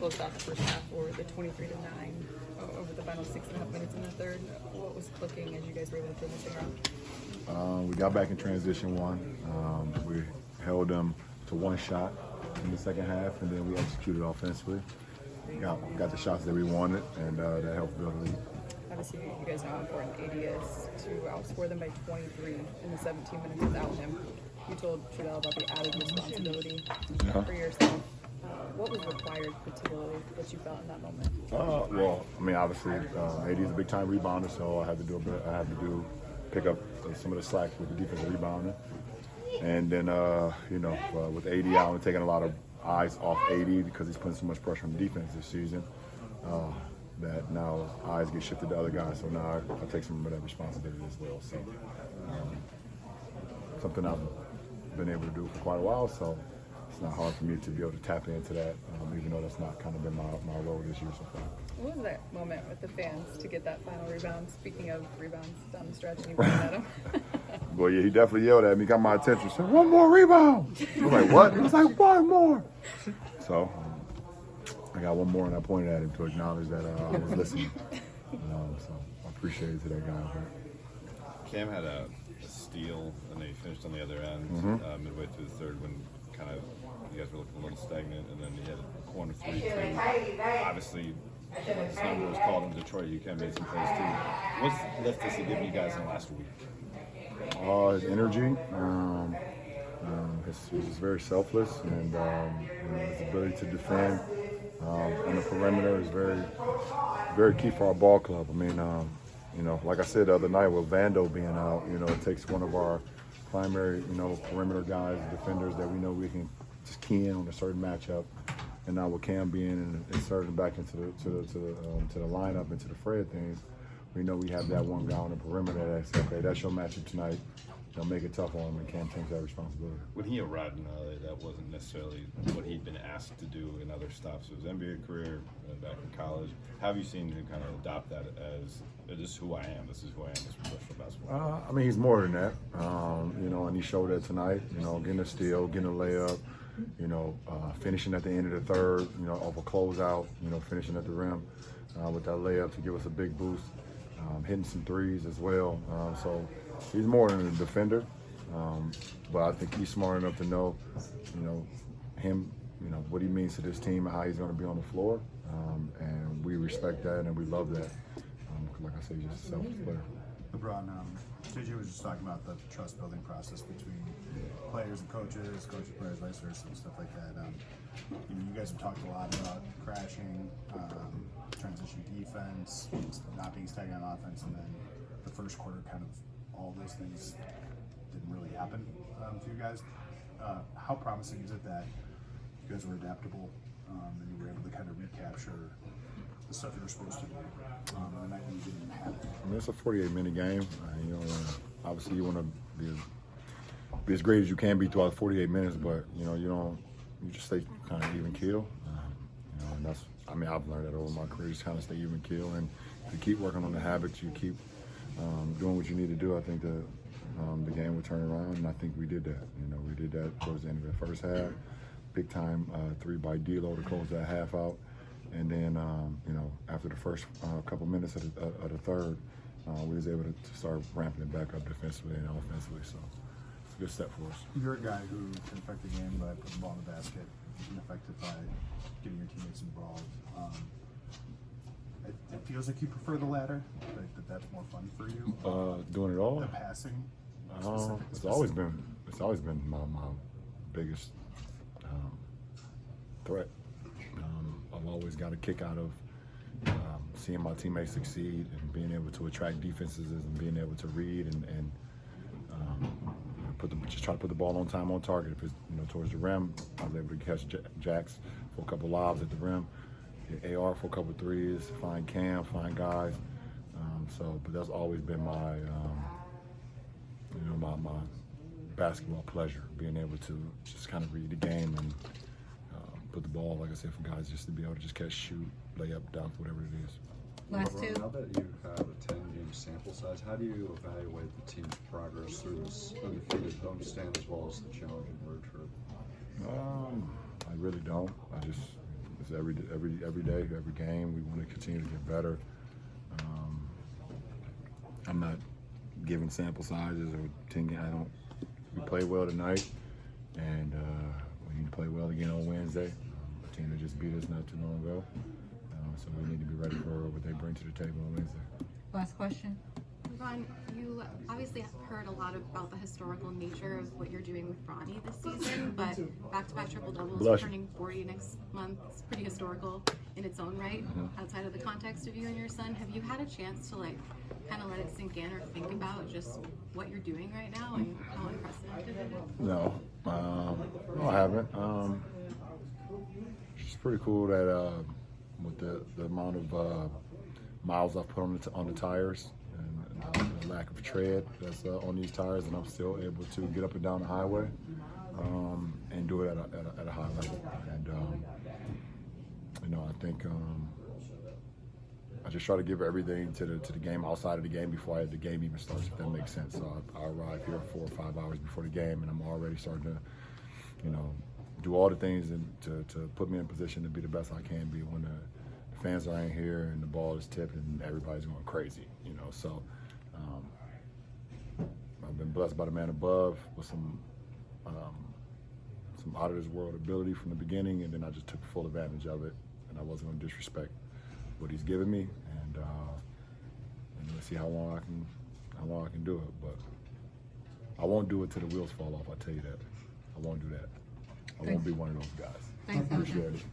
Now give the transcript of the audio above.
closed out the first half, or the 23-9 over the final 6.5 minutes in the third. What was clicking as you guys were able to turn this thing around? We got back in transition one. We held them to one shot in the second half, and then we executed offensively. Got the shots that we wanted, and that helped build the lead. Obviously, you guys know how important AD is to outscore them by 23 in the 17 minutes without him. You told Trudell about the added responsibility for yourself. What was required, particularly, that you felt in that moment? Well, I mean, obviously, AD is a big-time rebounder, so I had to pick up some of the slack with the defensive rebounding. And then, with AD out and taking a lot of eyes off AD because he's putting so much pressure on the defense this season, that now eyes get shifted to other guys. So now I take some of that responsibility as well. So something I've been able to do for quite a while. So it's not hard for me to be able to tap into that, even though that's not kind of been my role this year so far. What was that moment with the fans to get that final rebound? Speaking of rebounds down the stretch, and you pointed at him. Well, yeah, he definitely yelled at me, got my attention. Said, "One more rebound." I was like, "What?" I was like, "One more." So I got one more, and I pointed at him to acknowledge that I was listening. So I appreciate it to that guy. Cam had a steal, and they finished on the other end midway through the third when kind of you guys were looking a little stagnant, and then he had a corner three too. Obviously, his number was called in Detroit. You can made some plays too. What's lift has he given you guys in the last week? His energy, he's very selfless, and his ability to defend on the perimeter is very, very key for our ball club. I mean, like I said the other night with Vando being out, it takes one of our primary, perimeter guys, defenders that we know we can just key in on a certain matchup. And now with Cam being and inserting back into the lineup, into the fray of things, we know we have that one guy on the perimeter that's okay. That's your matchup tonight. They'll make it tough on him, and Cam takes that responsibility. When he arrived in LA, that wasn't necessarily what he'd been asked to do in other stops. It was NBA career back in college. How have you seen him kind of adopt that as this is who I am? This is who I am as a professional basketball. I mean, he's more than that. And he showed that tonight. Getting a steal, getting a layup. Finishing at the end of the third. Off a closeout. Finishing at the rim with that layup to give us a big boost. Hitting some threes as well. So he's more than a defender, but I think he's smart enough to know, him, what he means to this team and how he's going to be on the floor, and we respect that and we love that. Like I said, he's just a selfless player. LeBron, TJ was just talking about the trust building process between players and coaches, players, vice versa, and stuff like that. You guys have talked a lot about crashing, transition defense, not being stagnant on offense, and then the first quarter, kind of all those things didn't really happen for you guys. How promising is it that you guys were adaptable and you were able to kind of recapture the stuff you were supposed to do the night when you didn't have it? I mean, it's a 48-minute game. Obviously you want to be as great as you can be throughout 48 minutes, but you just stay kind of even keel. And that's, I've learned that over my career, just kind of stay even keel, and if you keep working on the habits, you keep doing what you need to do, I think the game will turn around, and I think we did that. We did that towards the end of the first half. Big time three by D'Lo to close that half out, and then after the first couple minutes of the third, we was able to start ramping it back up defensively and offensively. So it's a good step for us. You're a guy who can affect the game by putting the ball in the basket, and affected by getting your teammates involved. It feels like you prefer the latter, like that's more fun for you. Doing it all. The passing. It's always been my biggest threat. I've always got a kick out of seeing my teammates succeed and being able to attract defenses and being able to read and just try to put the ball on time, on target. If it's towards the rim, I was able to catch Jax for a couple lobs at the rim, hit AR for a couple threes, find Cam, find guys. But that's always been my my basketball pleasure, being able to just kind of read the game and put the ball, like I said, for guys just to be able to just catch, shoot, lay up, dunk, whatever it is. Last two. Now that you have a 10-game sample size, how do you evaluate the team's progress through this undefeated homestand as well as the challenging road trip? I really don't. It's It's every day, every game. We want to continue to get better. I'm not giving sample sizes or 10 games. We played well tonight, and we need to play well again on Wednesday. A team that just beat us not too long ago. So we need to be ready for what they bring to the table on Wednesday. Last question. Ron, you obviously have heard a lot about the historical nature of what you're doing with Bronny this season, but back-to-back triple-doubles, Bless you. turning 40 next month, it's pretty historical in its own right, outside of the context of you and your son. Have you had a chance to kind of let it sink in or think about just what you're doing right now and how unprecedented it is? No, I haven't. It's pretty cool that with the amount of miles I've put on the tires and the lack of tread that's on these tires, and I'm still able to get up and down the highway and do it at a high level. And I think I just try to give everything to the game outside of the game before the game even starts, if that makes sense. So I arrive here 4 or 5 hours before the game, and I'm already starting to, do all the things to put me in a position to be the best I can be when the fans are in here and the ball is tipped and everybody's going crazy. So I've been blessed by the man above with some out of this world ability from the beginning, and then I just took full advantage of it, and I wasn't going to disrespect what he's given me, and let's see how long I can do it. But I won't do it till the wheels fall off. I tell you that. I won't do that. I won't be one of those guys. Thanks, Appreciate it.